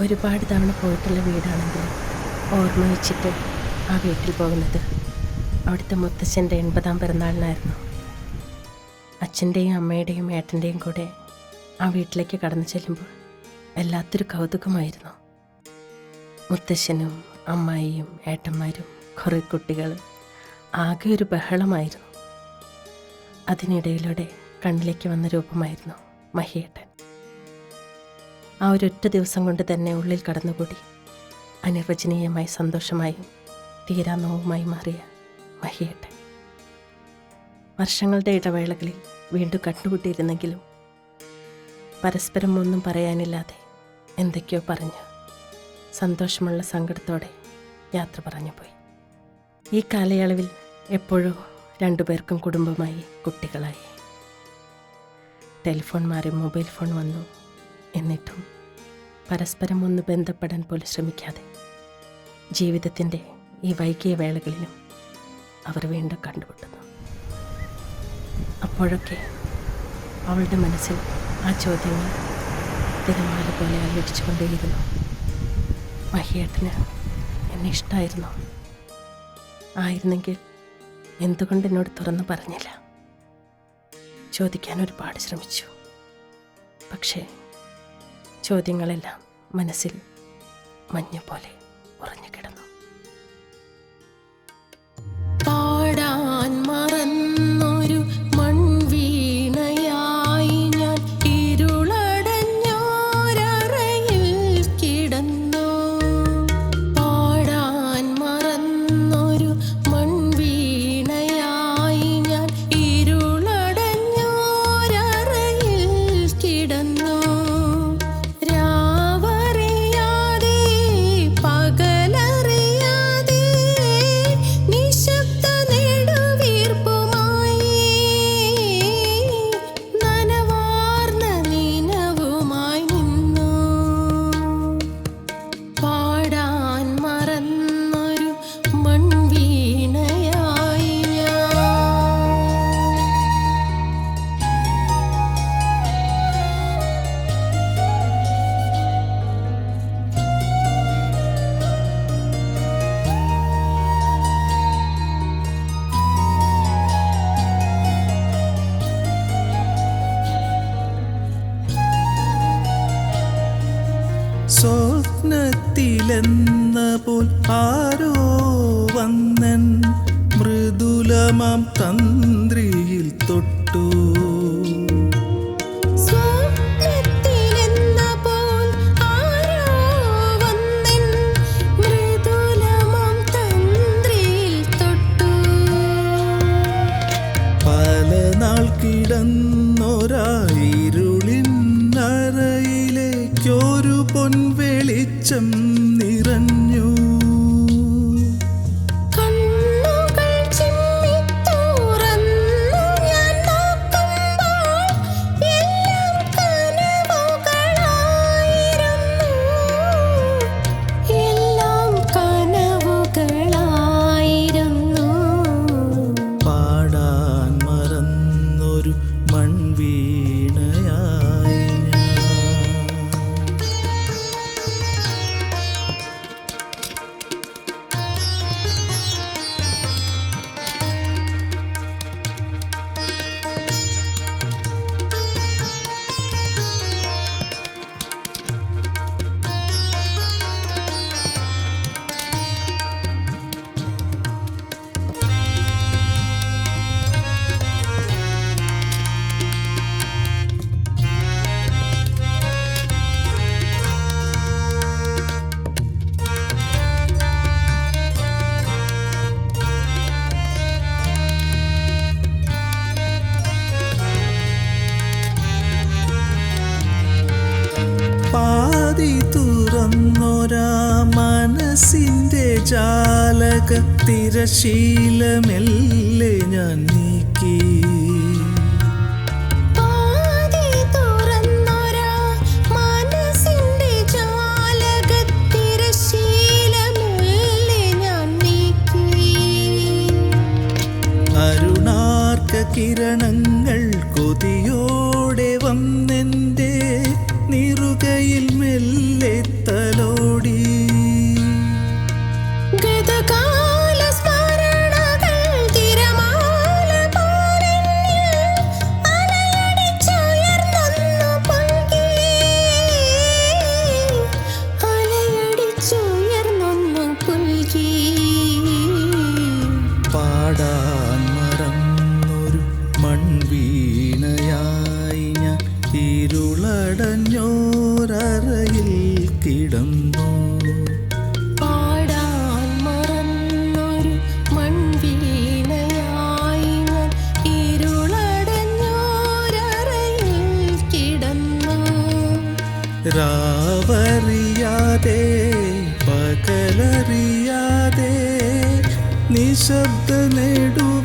ഒരുപാട് തവണ പോയിട്ടുള്ള വീടാണെങ്കിലും ഓർമ്മ വെച്ചിട്ട് ആ വീട്ടിൽ പോകുന്നത് അവിടുത്തെ മുത്തച്ഛൻ്റെ 80-ാം പിറന്നാളിനായിരുന്നു. അച്ഛൻ്റെയും അമ്മയുടെയും ഏട്ടൻ്റെയും കൂടെ ആ വീട്ടിലേക്ക് കടന്നു ചെല്ലുമ്പോൾ വല്ലാത്തൊരു കൗതുകമായിരുന്നു. മുത്തശ്ശനും അമ്മായിയും ഏട്ടന്മാരും കുറേ കുട്ടികളും ആകെ ഒരു ബഹളമായിരുന്നു. അതിനിടയിലൂടെ കണ്ണിലേക്ക് വന്ന രൂപമായിരുന്നു മഹിയേട്ടൻ. ആ ഒരൊറ്റ ദിവസം കൊണ്ട് തന്നെ ഉള്ളിൽ കടന്നുകൂടി അനിർവചനീയമായി സന്തോഷമായും തീരാ നോവുമായി മാറിയ മഹിയേട്ടൻ. വർഷങ്ങളുടെ ഇടവേളകളിൽ വീണ്ടും കണ്ടുകൂട്ടിയിരുന്നെങ്കിലും പരസ്പരം ഒന്നും പറയാനില്ലാതെ എന്തൊക്കെയോ പറഞ്ഞു സന്തോഷമുള്ള സങ്കടത്തോടെ യാത്ര പറഞ്ഞു പോയി. ഈ കാലയളവിൽ എപ്പോഴോ രണ്ടുപേർക്കും കുടുംബമായി, കുട്ടികളായി. ടെലിഫോൺ മാറി മൊബൈൽ ഫോൺ വന്നു. എന്നിട്ടും പരസ്പരം ഒന്ന് ബന്ധപ്പെടാൻ പോലും ശ്രമിക്കാതെ ജീവിതത്തിൻ്റെ ഈ വൈകിയ വേളകളിലും അവർ വീണ്ടും കണ്ടുമുട്ടുന്നു. അപ്പോഴൊക്കെ അവളുടെ മനസ്സിൽ ആ ചോദ്യങ്ങൾ തിരമാല പോലെ അലടിച്ചുകൊണ്ടേയിരുന്നു. മഹിയേട്ടന് എന്നെ ഇഷ്ടമായിരുന്നോ? ആയിരുന്നെങ്കിൽ എന്തുകൊണ്ട് എന്നോട് തുറന്നു പറഞ്ഞില്ല? ചോദിക്കാൻ ഒരുപാട് ശ്രമിച്ചു. പക്ഷേ ചോദ്യങ്ങളെല്ലാം മനസ്സിൽ മഞ്ഞ് പോലെ ഉറഞ്ഞു കിടന്നു. പാടാൻ മറന്നൊരു മൺവീണയായി ഞാൻ ഇരുളടഞ്ഞോരറയിൽ കിടന്നു. പാടാൻ മറന്നൊരു മൺവീണയായി ഞാൻ ഇരുളടഞ്ഞോരറയിൽ കിടന്നു. സ്വപ്നത്തിലെന്ന പോൽ ആരോ വന്നൻ മൃദുലമാം തന്ത്രിയിൽ തൊട്ടു. പല നാൾ കിടന്നൊരായിരുളിൻ അറയിലേക്കൊരു പൊൻവെളിച്ചം നിറഞ്ഞു. പാടാൻ മറന്നൊരു മൺവീണയായി പാതി തുറന്നൊരാ മനസ്സിൻ്റെ ജാലക തിരശീലമെല്ലെ ഞാൻ നീക്കി. അരുണാർക്ക കിരണങ്ങൾ കൊതിയോടെ വന്നെൻ്റെ നിറുകയിൽ മെല്ലെ തല നിശബ്ദ നെടു